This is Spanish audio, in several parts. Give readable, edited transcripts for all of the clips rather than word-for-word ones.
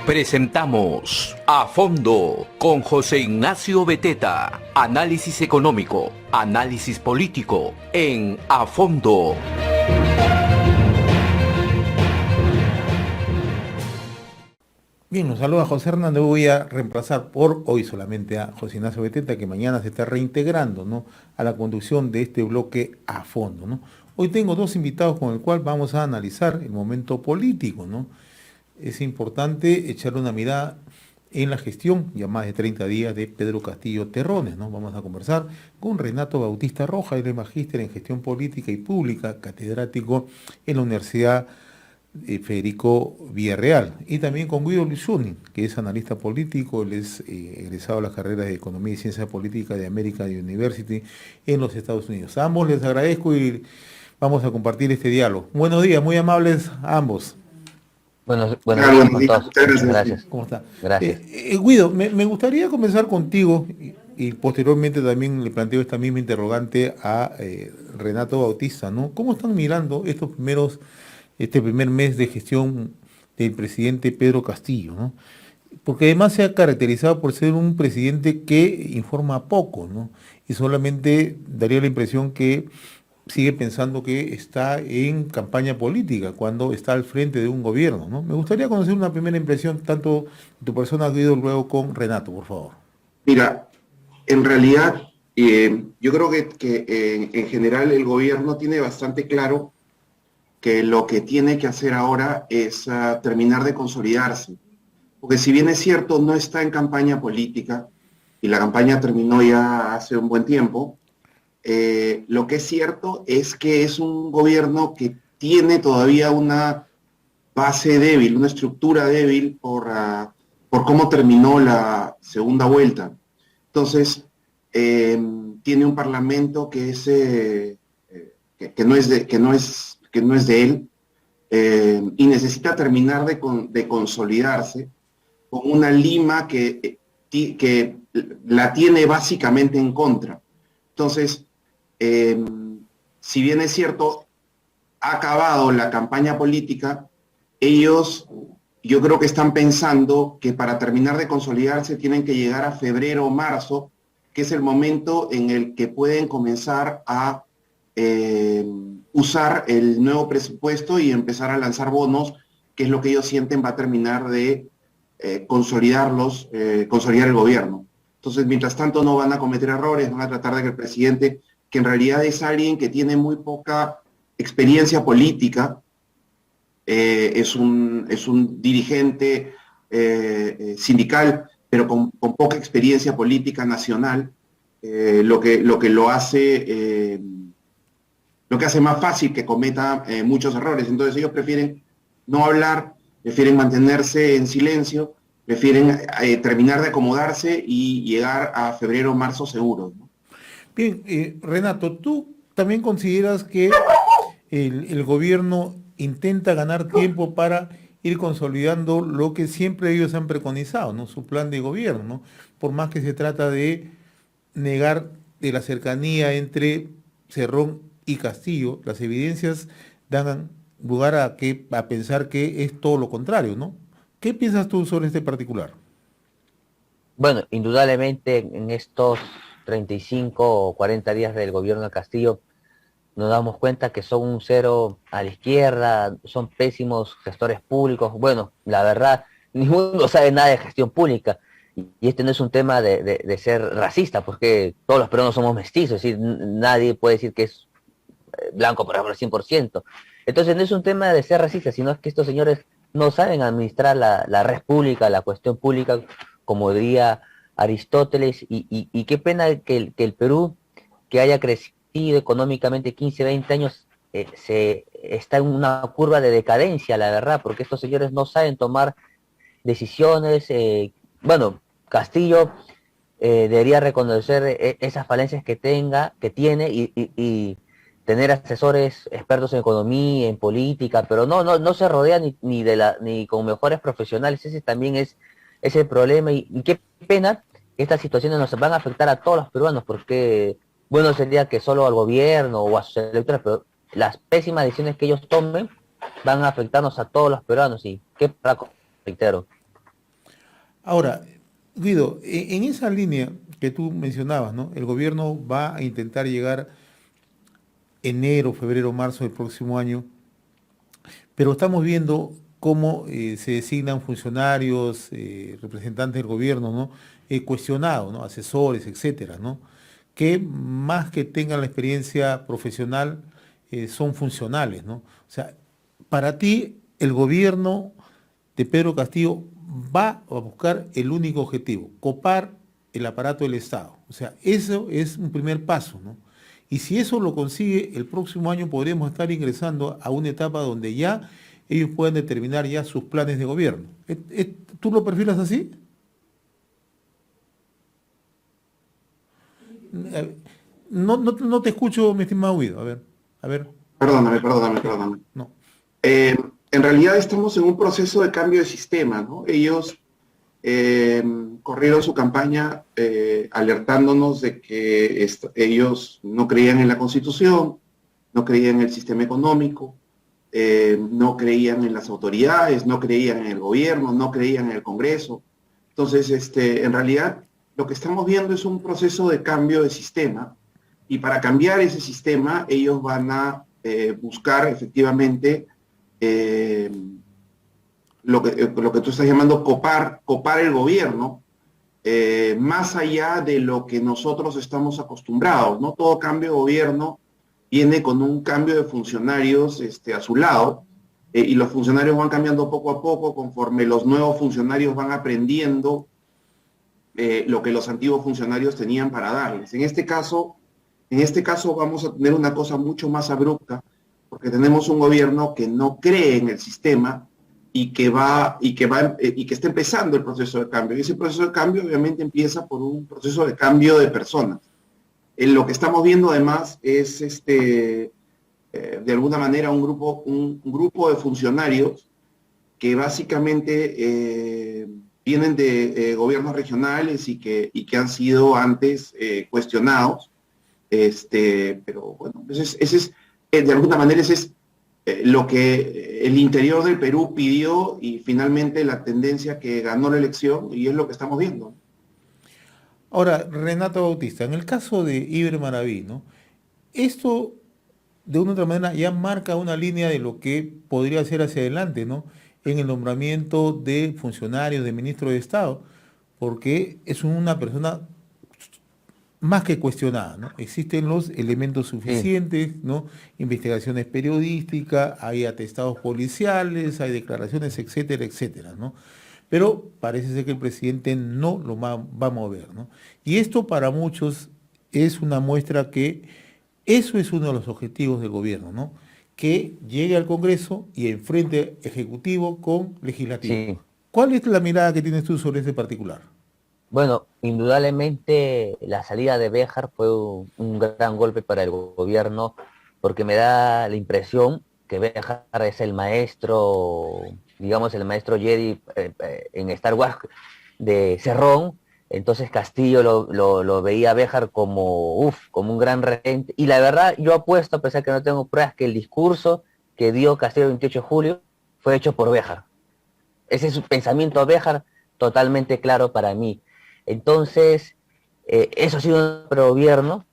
Presentamos A Fondo con José Ignacio Beteta. Análisis económico, análisis político en A Fondo. Bien, los saluda José Hernández. Voy a reemplazar por hoy solamente a José Ignacio Beteta, que mañana se está reintegrando, ¿no?, a la conducción de este bloque A Fondo, ¿no? Hoy tengo dos invitados con el cual vamos a analizar el momento político, ¿no? Es importante echarle una mirada en la gestión, ya más de 30 días, de Pedro Castillo Terrones, ¿no? Vamos a conversar con Renato Bautista Roja, él es magíster en gestión política y pública, catedrático en la Universidad Federico Villarreal, y también con Guido Luzuni, que es analista político, él es egresado a las carreras de Economía y Ciencia Política de American University en los Estados Unidos. A ambos les agradezco y vamos a compartir este diálogo. Buenos días, muy amables a ambos. Buenos días con todos. Gracias. ¿Cómo está? Gracias. Guido, me gustaría comenzar contigo y posteriormente también le planteo esta misma interrogante a Renato Bautista, ¿no? ¿Cómo están mirando este primer mes de gestión del presidente Pedro Castillo, ¿no? Porque además se ha caracterizado por ser un presidente que informa poco, ¿no? Y solamente daría la impresión que sigue pensando que está en campaña política cuando está al frente de un gobierno, ¿no? Me gustaría conocer una primera impresión, tanto de tu persona, Guido, luego con Renato, por favor. Mira, en realidad, yo creo que en general el gobierno tiene bastante claro que lo que tiene que hacer ahora es terminar de consolidarse. Porque si bien es cierto, no está en campaña política, y la campaña terminó ya hace un buen tiempo, lo que es cierto es que es un gobierno que tiene todavía una base débil, una estructura débil por cómo terminó la segunda vuelta. Entonces, tiene un parlamento que no es de él, y necesita terminar de consolidarse con una Lima que la tiene básicamente en contra. Entonces, si bien es cierto, ha acabado la campaña política, ellos, yo creo que están pensando que para terminar de consolidarse tienen que llegar a febrero o marzo, que es el momento en el que pueden comenzar a usar el nuevo presupuesto y empezar a lanzar bonos, que es lo que ellos sienten va a terminar de consolidar el gobierno. Entonces, mientras tanto, no van a cometer errores, van a tratar de que el presidente, que en realidad es alguien que tiene muy poca experiencia política, es un dirigente sindical, pero con poca experiencia política nacional, lo que lo hace más fácil que cometa muchos errores. Entonces ellos prefieren no hablar, prefieren mantenerse en silencio, prefieren terminar de acomodarse y llegar a febrero o marzo seguro, ¿no? Bien, Renato, ¿tú también consideras que el gobierno intenta ganar tiempo para ir consolidando lo que siempre ellos han preconizado, ¿no?, su plan de gobierno, ¿no? Por más que se trata de negar de la cercanía entre Cerrón y Castillo, las evidencias dan lugar a pensar que es todo lo contrario, ¿no? ¿Qué piensas tú sobre este particular? Bueno, indudablemente en estos 35 o 40 días del gobierno de Castillo nos damos cuenta que son un cero a la izquierda, son pésimos gestores públicos. Bueno, la verdad, ninguno sabe nada de gestión pública. Y este no es un tema de ser racista, porque todos los peruanos somos mestizos, es decir, nadie puede decir que es blanco, por ejemplo, al 100%. Entonces no es un tema de ser racista, sino es que estos señores no saben administrar la red pública, la cuestión pública, como diría Aristóteles, y qué pena que el Perú, que haya crecido económicamente 15, 20 años, está en una curva de decadencia, la verdad, porque estos señores no saben tomar decisiones. Bueno, Castillo debería reconocer esas falencias que tiene y tener asesores expertos en economía, en política, pero no se rodea ni con mejores profesionales. Ese también es el problema, y qué pena que estas situaciones nos van a afectar a todos los peruanos, porque bueno sería que solo al gobierno o a sus electores, pero las pésimas decisiones que ellos tomen van a afectarnos a todos los peruanos, y qué para reitero. Ahora, Guido, en esa línea que tú mencionabas, ¿no? El gobierno va a intentar llegar enero, febrero, marzo del próximo año, pero estamos viendo cómo se designan funcionarios, representantes del gobierno, ¿no? Cuestionados, ¿no? Asesores, etcétera, ¿no? Que más que tengan la experiencia profesional, son funcionales, ¿no? O sea, para ti, el gobierno de Pedro Castillo va a buscar el único objetivo, copar el aparato del Estado. O sea, eso es un primer paso, ¿no? Y si eso lo consigue, el próximo año podríamos estar ingresando a una etapa donde ya ellos puedan determinar ya sus planes de gobierno. ¿Tú lo perfilas así? No te escucho, mi estimado Guido. A ver, Perdóname. no. En realidad estamos en un proceso de cambio de sistema, ¿no? Ellos corrieron su campaña alertándonos de que ellos no creían en la Constitución, no creían en el sistema económico, no creían en las autoridades, no creían en el gobierno, no creían en el Congreso. Entonces, en realidad, lo que estamos viendo es un proceso de cambio de sistema, y para cambiar ese sistema, ellos van a buscar efectivamente lo que tú estás llamando copar el gobierno, más allá de lo que nosotros estamos acostumbrados, ¿no? Todo cambio de gobierno viene con un cambio de funcionarios a su lado, y los funcionarios van cambiando poco a poco conforme los nuevos funcionarios van aprendiendo lo que los antiguos funcionarios tenían para darles. En este caso vamos a tener una cosa mucho más abrupta, porque tenemos un gobierno que no cree en el sistema y que está empezando el proceso de cambio. Y ese proceso de cambio obviamente empieza por un proceso de cambio de personas. Lo que estamos viendo además es de alguna manera un grupo de funcionarios que básicamente vienen de gobiernos regionales y que han sido antes cuestionados. Pero bueno, de alguna manera ese es lo que el interior del Perú pidió, y finalmente la tendencia que ganó la elección, y es lo que estamos viendo. Ahora, Renato Bautista, en el caso de Iber Maraví, ¿no? Esto, de una u otra manera, ya marca una línea de lo que podría ser hacia adelante, ¿no? En el nombramiento de funcionarios, de ministros de Estado, porque es una persona más que cuestionada, ¿no? Existen los elementos suficientes, ¿no? Investigaciones periodísticas, hay atestados policiales, hay declaraciones, etcétera, etcétera, ¿no? Pero parece ser que el presidente no lo va a mover, ¿no? Y esto para muchos es una muestra que eso es uno de los objetivos del gobierno, ¿no? Que llegue al Congreso y enfrente Ejecutivo con Legislativo. Sí. ¿Cuál es la mirada que tienes tú sobre este particular? Bueno, indudablemente la salida de Béjar fue un gran golpe para el gobierno, porque me da la impresión que Béjar es el maestro, digamos el maestro Jedi en Star Wars de Cerrón. Entonces Castillo lo veía a Béjar como un gran rehén. Y la verdad, yo apuesto, a pesar que no tengo pruebas, que el discurso que dio Castillo el 28 de julio fue hecho por Béjar. Ese es su pensamiento a Béjar, totalmente claro para mí. Entonces, eso ha sido un gobierno.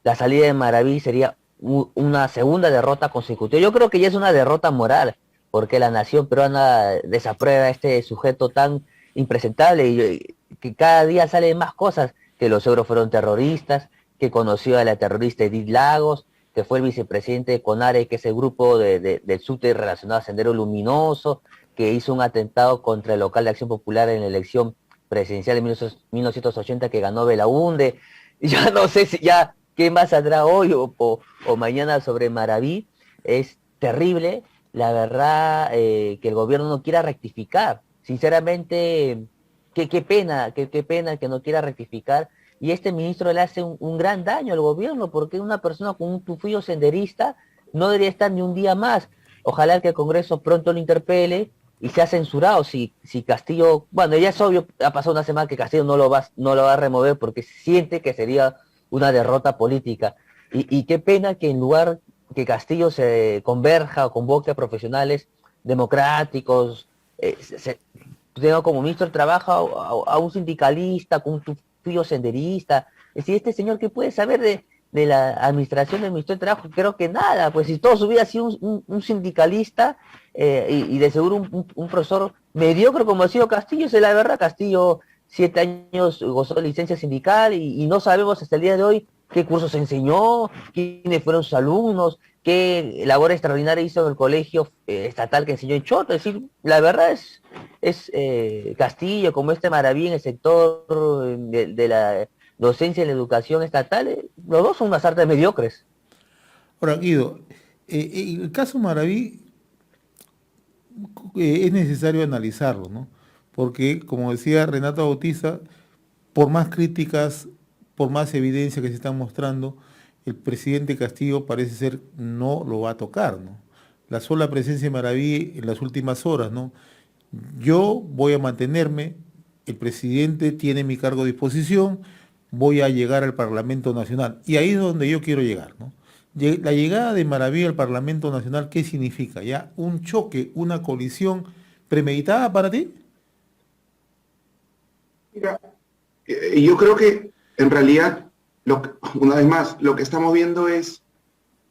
La salida de Maraví sería una segunda derrota consecutiva. Yo creo que ya es una derrota moral, porque la nación peruana desaprueba a este sujeto tan impresentable, y que cada día salen más cosas, que los euros fueron terroristas, que conoció a la terrorista Edith Lagos, que fue el vicepresidente de CONARE, que es el grupo del SUTE relacionado a Sendero Luminoso, que hizo un atentado contra el local de Acción Popular en la elección presidencial de 1980 que ganó Belaúnde. Ya no sé si ya qué más saldrá hoy o mañana sobre Maraví. Es terrible, la verdad, que el gobierno no quiera rectificar. Sinceramente, qué pena que no quiera rectificar. Y este ministro le hace un gran daño al gobierno, porque una persona con un tufillo senderista no debería estar ni un día más. Ojalá que el Congreso pronto lo interpele y sea censurado. Si Castillo, bueno, ya es obvio, ha pasado una semana que Castillo no lo va a remover, porque siente que sería una derrota política. Y qué pena que en lugar que Castillo se converja o convoque a profesionales democráticos, tengo como ministro del Trabajo a un sindicalista, con un tuyo senderista. Es decir, este señor, ¿qué puede saber de la administración del Ministerio del Trabajo? Creo que nada, pues si toda su vida ha sido un sindicalista y de seguro un profesor mediocre como ha sido Castillo. Es la verdad, Castillo 7 años gozó de licencia sindical y no sabemos hasta el día de hoy qué cursos enseñó, quiénes fueron sus alumnos, qué labor extraordinaria hizo en el colegio estatal que enseñó en Choto. Es decir, la verdad es Castillo, como este Maraví en el sector de la docencia y la educación estatal, los dos son unas artes mediocres. Ahora, Guido, el caso Maraví es necesario analizarlo, ¿no? Porque, como decía Renato Bautista, por más críticas, por más evidencia que se están mostrando, el presidente Castillo parece ser no lo va a tocar, ¿no? La sola presencia de Maraví en las últimas horas, ¿no? Yo voy a mantenerme, el presidente tiene mi cargo a disposición, voy a llegar al Parlamento Nacional. Y ahí es donde yo quiero llegar, ¿no? La llegada de Maraví al Parlamento Nacional, ¿qué significa? ¿Ya un choque, una colisión premeditada para ti? Mira, yo creo que en realidad, una vez más, lo que estamos viendo es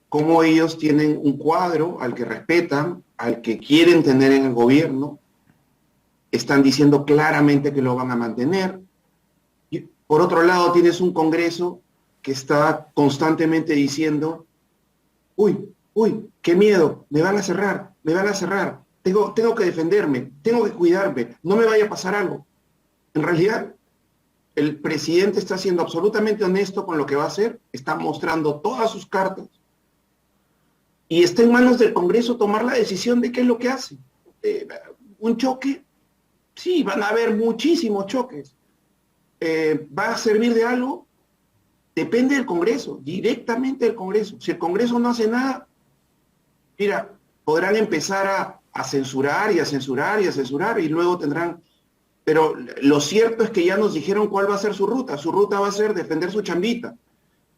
cómo ellos tienen un cuadro al que respetan, al que quieren tener en el gobierno, están diciendo claramente que lo van a mantener. Y por otro lado, tienes un Congreso que está constantemente diciendo, uy, qué miedo, me van a cerrar, tengo que defenderme, tengo que cuidarme, no me vaya a pasar algo. En realidad, el presidente está siendo absolutamente honesto con lo que va a hacer, está mostrando todas sus cartas y está en manos del Congreso tomar la decisión de qué es lo que hace. Un choque, sí, van a haber muchísimos choques. ¿Va a servir de algo? Depende del Congreso, directamente del Congreso. Si el Congreso no hace nada, mira, podrán empezar a censurar y a censurar y a censurar y luego tendrán... Pero lo cierto es que ya nos dijeron cuál va a ser su ruta. Su ruta va a ser defender su chambita.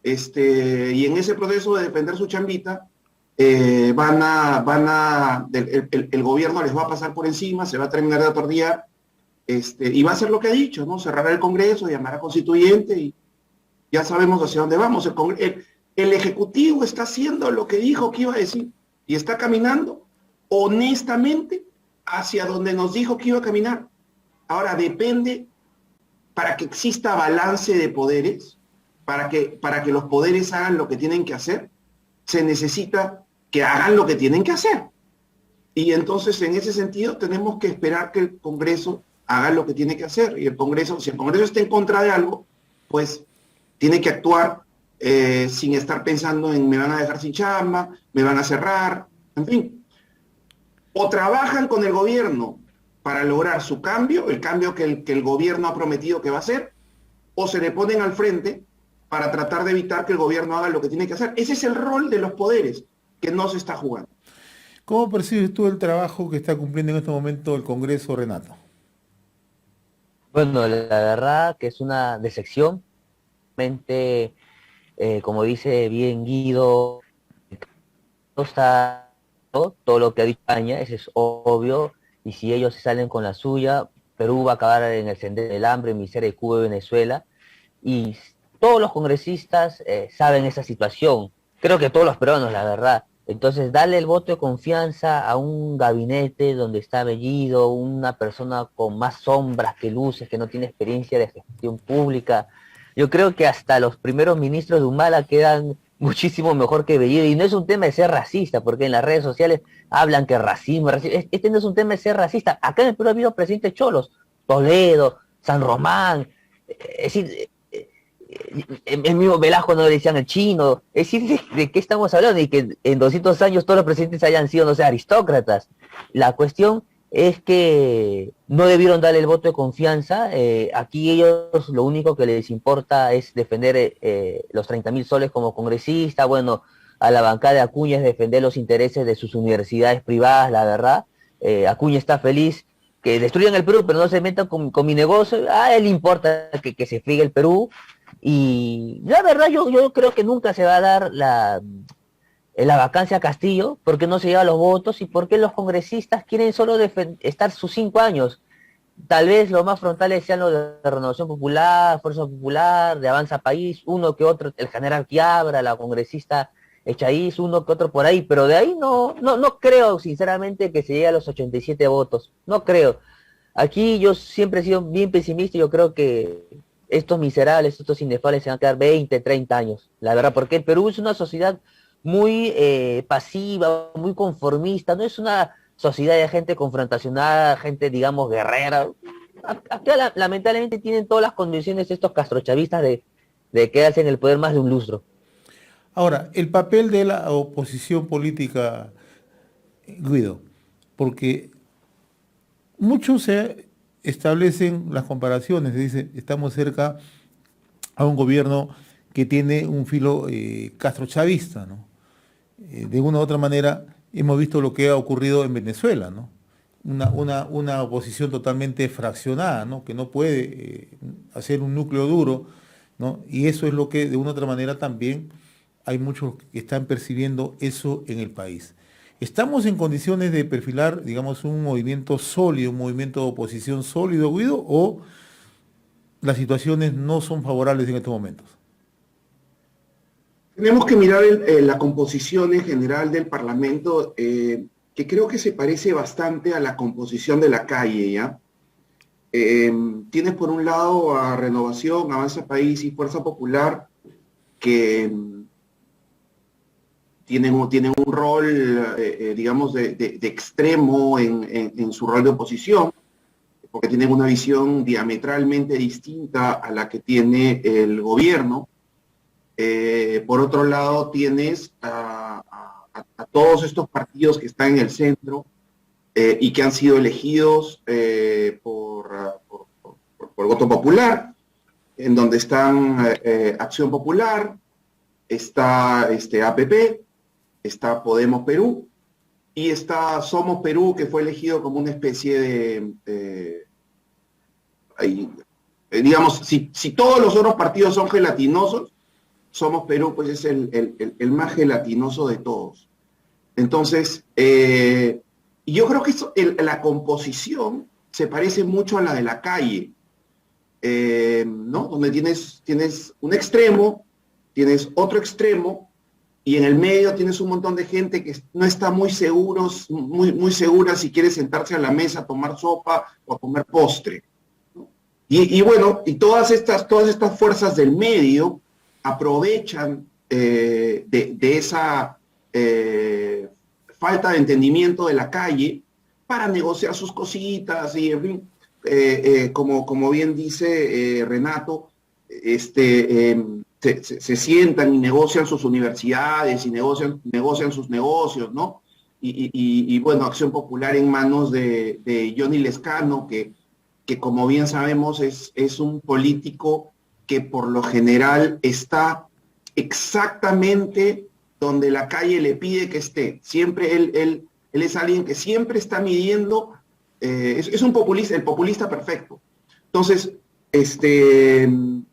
Y en ese proceso de defender su chambita, el gobierno les va a pasar por encima, se va a terminar de atornillar, y va a hacer lo que ha dicho, ¿no? Cerrar el Congreso, llamar a constituyente y ya sabemos hacia dónde vamos. El Ejecutivo está haciendo lo que dijo que iba a decir y está caminando honestamente hacia donde nos dijo que iba a caminar. Ahora depende, para que exista balance de poderes, para que los poderes hagan lo que tienen que hacer, se necesita que hagan lo que tienen que hacer. Y entonces, en ese sentido, tenemos que esperar que el Congreso haga lo que tiene que hacer. Y el Congreso, si el Congreso está en contra de algo, pues tiene que actuar sin estar pensando en me van a dejar sin chamba, me van a cerrar, en fin. O trabajan con el gobierno para lograr su cambio, el cambio que el gobierno ha prometido que va a hacer, o se le ponen al frente para tratar de evitar que el gobierno haga lo que tiene que hacer. Ese es el rol de los poderes que no se está jugando. ¿Cómo percibes tú el trabajo que está cumpliendo en este momento el Congreso, Renato? Bueno, la verdad que es una decepción. Como dice bien Guido, no está todo lo que ha dicho España, eso es obvio, y si ellos se salen con la suya, Perú va a acabar en el sendero del hambre, miseria de Cuba y Venezuela, y todos los congresistas saben esa situación, creo que todos los peruanos, la verdad. Entonces, darle el voto de confianza a un gabinete donde está Bellido, una persona con más sombras que luces, que no tiene experiencia de gestión pública. Yo creo que hasta los primeros ministros de Humala quedan muchísimo mejor que Bellido, y no es un tema de ser racista, porque en las redes sociales hablan que racismo. Este no es un tema de ser racista. Acá en el Perú ha habido presidentes cholos, Toledo, San Román, es decir, el mismo Velasco no le decían el chino. Es decir, ¿de qué estamos hablando? Y que en 200 años todos los presidentes hayan sido, no sé, aristócratas. La cuestión es que no debieron darle el voto de confianza. Aquí ellos lo único que les importa es defender los 30.000 soles como congresista. Bueno, a la bancada de Acuña es defender los intereses de sus universidades privadas, la verdad. Acuña está feliz que destruyan el Perú, pero no se metan con mi negocio. A él le importa que se friegue el Perú. Y la verdad yo creo que nunca se va a dar la vacancia a Castillo, porque no se lleva los votos y porque los congresistas quieren solo estar sus 5 años. tal vez los más frontales sean los de Renovación Popular, Fuerza Popular, de Avanza País, uno que otro, el general Quiabra, la congresista Echaíz, uno que otro por ahí, pero de ahí no creo sinceramente que se llegue a los 87 votos, no creo. Aquí yo siempre he sido bien pesimista y yo creo que estos miserables, estos inefables se van a quedar 20, 30 años, la verdad, porque el Perú es una sociedad muy pasiva, muy conformista, no es una sociedad de gente confrontacional, gente, digamos, guerrera. Acá lamentablemente tienen todas las condiciones estos castrochavistas de quedarse en el poder más de un lustro. Ahora, el papel de la oposición política, Guido, porque muchos se establecen las comparaciones, se dice, estamos cerca a un gobierno que tiene un filo castrochavista, ¿no? De una u otra manera hemos visto lo que ha ocurrido en Venezuela, ¿no? Una oposición totalmente fraccionada, ¿no? Que no puede hacer un núcleo duro, ¿no? Y eso es lo que de una u otra manera también hay muchos que están percibiendo eso en el país. ¿Estamos en condiciones de perfilar, digamos, un movimiento sólido, un movimiento de oposición sólido, Guido, o las situaciones no son favorables en estos momentos? Tenemos que mirar la composición en general del Parlamento, que creo que se parece bastante a la composición de la calle, ¿ya? Tienes por un lado a Renovación, Avanza País y Fuerza Popular, que tienen un rol, digamos, de extremo en su rol de oposición, porque tienen una visión diametralmente distinta a la que tiene el gobierno. Por otro lado, tienes a todos estos partidos que están en el centro y que han sido elegidos por voto popular, en donde están Acción Popular, está APP, está Podemos Perú y está Somos Perú, que fue elegido como una especie de digamos, si todos los otros partidos son gelatinosos, Somos Perú pues es el más gelatinoso de todos. Entonces, yo creo que la composición se parece mucho a la de la calle, ¿no? Donde tienes un extremo, tienes otro extremo, y en el medio tienes un montón de gente que no está muy segura si quiere sentarse a la mesa a tomar sopa o a comer postre. Y bueno, y todas estas fuerzas del medio aprovechan de esa falta de entendimiento de la calle para negociar sus cositas y, en fin, como bien dice Renato, se sientan y negocian sus universidades y negocian sus negocios, ¿no? Y bueno, Acción Popular en manos de Johnny Lescano, que como bien sabemos es un político que por lo general está exactamente donde la calle le pide que esté. Siempre él es alguien que siempre está midiendo, es un populista, el populista perfecto. Entonces, el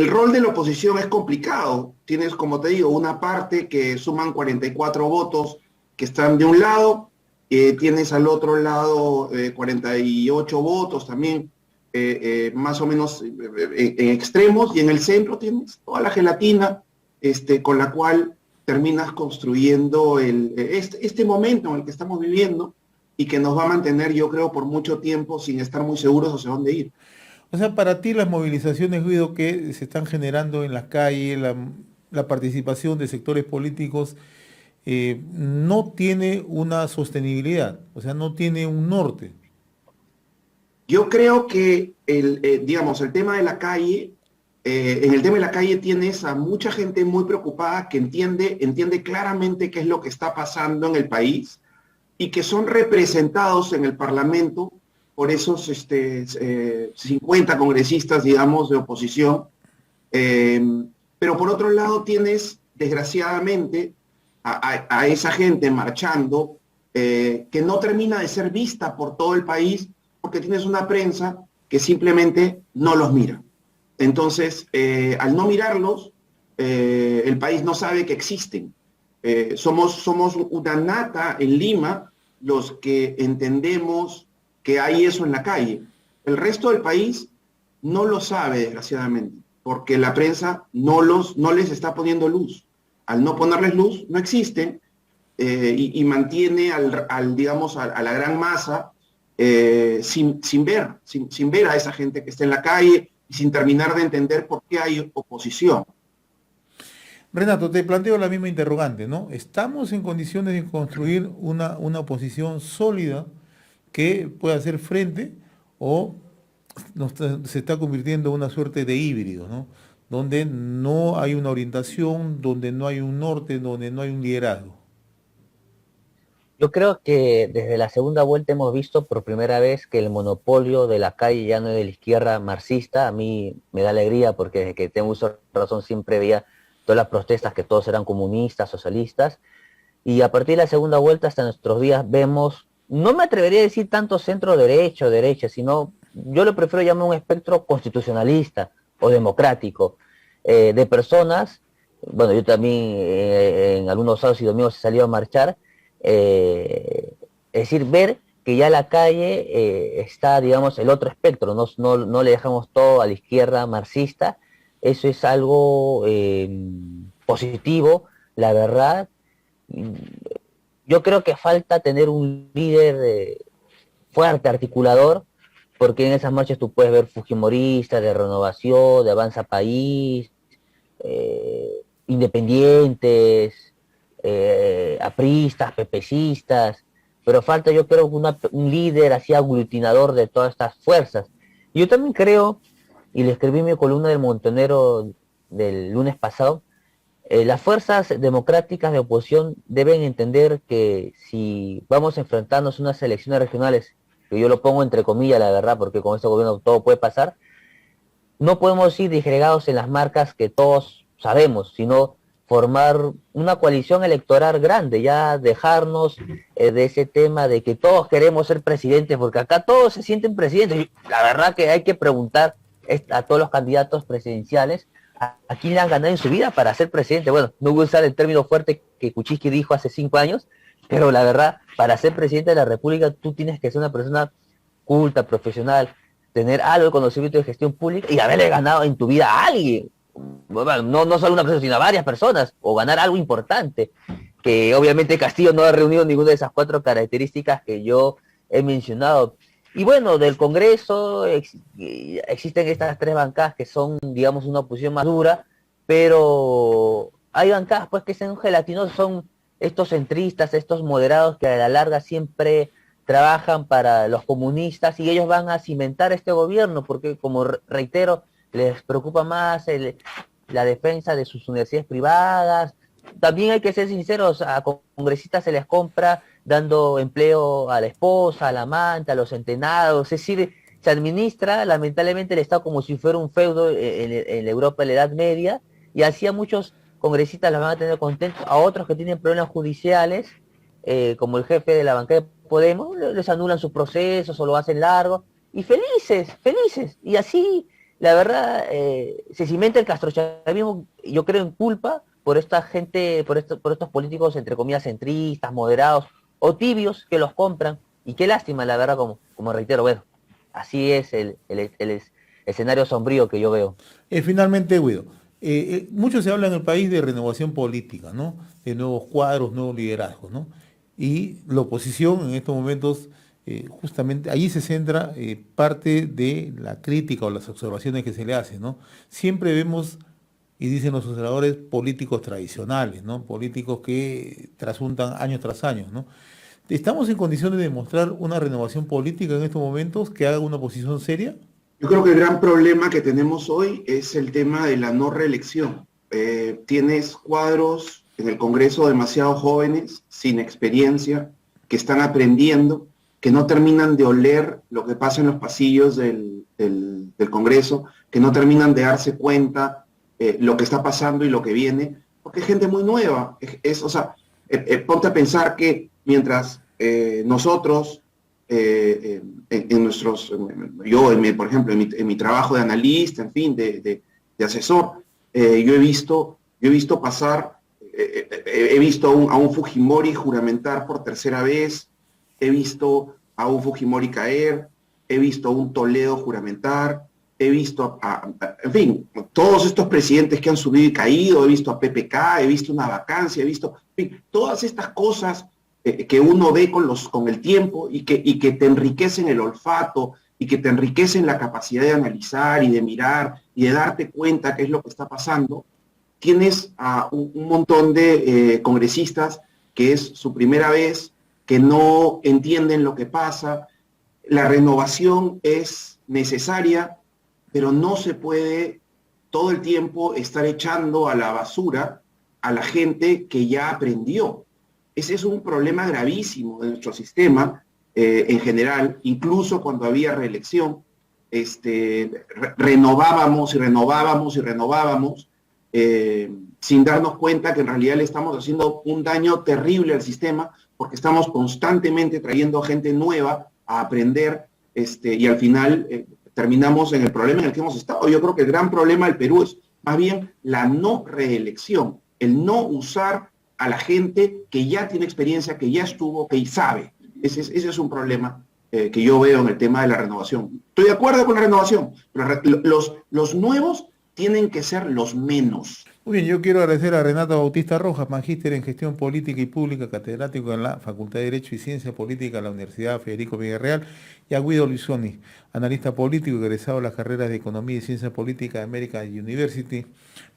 rol de la oposición es complicado. Tienes, como te digo, una parte que suman 44 votos que están de un lado, tienes al otro lado 48 votos también, más o menos en extremos, y en el centro tienes toda la gelatina con la cual terminas construyendo este momento en el que estamos viviendo y que nos va a mantener, yo creo, por mucho tiempo sin estar muy seguros hacia dónde ir. O sea, para ti las movilizaciones, Guido, que se están generando en las calles, la participación de sectores políticos, no tiene una sostenibilidad, o sea, no tiene un norte. Yo creo que digamos, el tema de la calle, en el tema de la calle tienes a mucha gente muy preocupada que entiende claramente qué es lo que está pasando en el país y que son representados en el Parlamento por esos 50 congresistas, digamos, de oposición. Pero por otro lado tienes, desgraciadamente, a esa gente marchando que no termina de ser vista por todo el país porque tienes una prensa que simplemente no los mira. Entonces, al no mirarlos, el país no sabe que existen. Somos una nata en Lima los que entendemos que hay eso en la calle. El resto del país no lo sabe, desgraciadamente, porque la prensa no les está poniendo luz. Al no ponerles luz, no existen, y mantiene digamos, a la gran masa sin ver a esa gente que está en la calle y sin terminar de entender por qué hay oposición. Renato, te planteo la misma interrogante, ¿no? ¿Estamos en condiciones de construir una oposición sólida que pueda hacer frente o se está convirtiendo en una suerte de híbrido, ¿no? Donde no hay una orientación, donde no hay un norte, donde no hay un liderazgo? Yo creo que desde la segunda vuelta hemos visto por primera vez que el monopolio de la calle ya no es de la izquierda marxista. A mí me da alegría porque desde que tengo uso de razón siempre veía todas las protestas que todos eran comunistas, socialistas, y a partir de la segunda vuelta hasta nuestros días vemos, no me atrevería a decir tanto centro derecha, sino yo lo prefiero llamar un espectro constitucionalista o democrático, de personas. Bueno, yo también en algunos sábados y domingos he salido a marchar, es decir, ver que ya la calle está, digamos, el otro espectro, no le dejamos todo a la izquierda marxista. Eso es algo positivo, la verdad. Yo creo que falta tener un líder fuerte, articulador, porque en esas marchas tú puedes ver fujimoristas, de Renovación, de Avanza País, independientes, apristas, pepecistas, pero falta, yo creo, un líder así aglutinador de todas estas fuerzas. Yo también creo, y le escribí en mi columna del Montonero del lunes pasado, las fuerzas democráticas de oposición deben entender que si vamos a enfrentarnos a unas elecciones regionales, que yo lo pongo entre comillas, la verdad, porque con este gobierno todo puede pasar, no podemos ir disgregados en las marcas que todos sabemos, sino formar una coalición electoral grande, ya dejarnos de ese tema de que todos queremos ser presidentes, porque acá todos se sienten presidentes. La verdad que hay que preguntar a todos los candidatos presidenciales a quién le han ganado en su vida para ser presidente. Bueno, no voy a usar el término fuerte que Kuczynski dijo hace 5 años, pero la verdad, para ser presidente de la República tú tienes que ser una persona culta, profesional, tener algo de conocimiento de gestión pública y haberle ganado en tu vida a alguien. Bueno, no solo una persona, sino a varias personas, o ganar algo importante, que obviamente Castillo no ha reunido ninguna de esas 4 características que yo he mencionado. Y bueno, del Congreso existen estas 3 bancadas que son, digamos, una oposición más dura, pero hay bancadas pues que son gelatinosas, son estos centristas, estos moderados que a la larga siempre trabajan para los comunistas y ellos van a cimentar este gobierno porque, como reitero, les preocupa más la defensa de sus universidades privadas. También hay que ser sinceros, a congresistas se les compra dando empleo a la esposa, al amante, a los centenados, es decir, se administra lamentablemente el Estado como si fuera un feudo en la Europa de la Edad Media, y así a muchos congresistas los van a tener contentos, a otros que tienen problemas judiciales, como el jefe de la bancada de Podemos, les anulan sus procesos o lo hacen largo, y felices, y así, la verdad, se cimenta el castrochavismo, yo creo, en culpa por esta gente, por estos políticos, entre comillas, centristas, moderados, o tibios, que los compran, y qué lástima, la verdad, como reitero, bueno, así es el escenario sombrío que yo veo. Finalmente, Guido, mucho se habla en el país de renovación política, ¿no? De nuevos cuadros, nuevos liderazgos, ¿no? Y la oposición en estos momentos, justamente allí se centra parte de la crítica o las observaciones que se le hacen, ¿no? Siempre vemos, y dicen los observadores, políticos tradicionales, ¿no? Políticos que trasuntan año tras año, ¿no? ¿Estamos en condiciones de demostrar una renovación política en estos momentos que haga una oposición seria? Yo creo que el gran problema que tenemos hoy es el tema de la no reelección. Tienes cuadros en el Congreso demasiado jóvenes, sin experiencia, que están aprendiendo, que no terminan de oler lo que pasa en los pasillos del Congreso, que no terminan de darse cuenta lo que está pasando y lo que viene, porque es gente muy nueva. Ponte a pensar que mientras nosotros, por ejemplo, en mi trabajo de analista, en fin, de asesor, yo he visto pasar, he visto a un Fujimori juramentar por tercera vez, he visto a un Fujimori caer, he visto a un Toledo juramentar, he visto en fin, todos estos presidentes que han subido y caído, he visto a PPK, he visto una vacancia, he visto, en fin, todas estas cosas que uno ve con el tiempo y que te enriquecen el olfato y que te enriquecen la capacidad de analizar y de mirar y de darte cuenta qué es lo que está pasando. Tienes a un montón de congresistas que es su primera vez, que no entienden lo que pasa. La renovación es necesaria, pero no se puede todo el tiempo estar echando a la basura a la gente que ya aprendió. Ese es un problema gravísimo de nuestro sistema en general, incluso cuando había reelección, renovábamos y renovábamos y renovábamos, sin darnos cuenta que en realidad le estamos haciendo un daño terrible al sistema, porque estamos constantemente trayendo gente nueva a aprender, y al final terminamos en el problema en el que hemos estado. Yo creo que el gran problema del Perú es más bien la no reelección, el no usar a la gente que ya tiene experiencia, que ya estuvo, que sabe. Ese es un problema que yo veo en el tema de la renovación. Estoy de acuerdo con la renovación, pero los nuevos tienen que ser los menos. Muy bien, yo quiero agradecer a Renato Bautista Rojas, magíster en Gestión Política y Pública, catedrático en la Facultad de Derecho y Ciencia Política de la Universidad Federico Villarreal, y a Guido Luisoni, analista político egresado de las carreras de Economía y Ciencia Política de American University,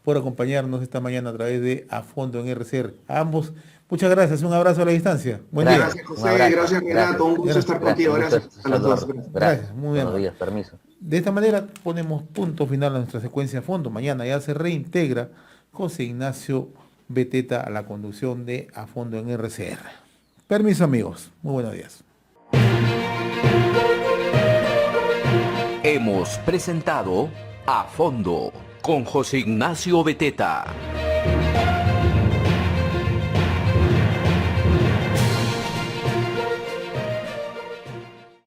por acompañarnos esta mañana a través de A Fondo en RCR. A ambos, muchas gracias, un abrazo a la distancia. Buen día. Gracias, José, gracias, Renato, un gusto estar contigo, gracias a los dos. Gracias, muy bien. Buenos días, permiso. De esta manera ponemos punto final a nuestra secuencia a fondo. Mañana ya se reintegra José Ignacio Beteta a la conducción de A Fondo en RCR. Permiso, amigos. Muy buenos días. Hemos presentado A Fondo con José Ignacio Beteta.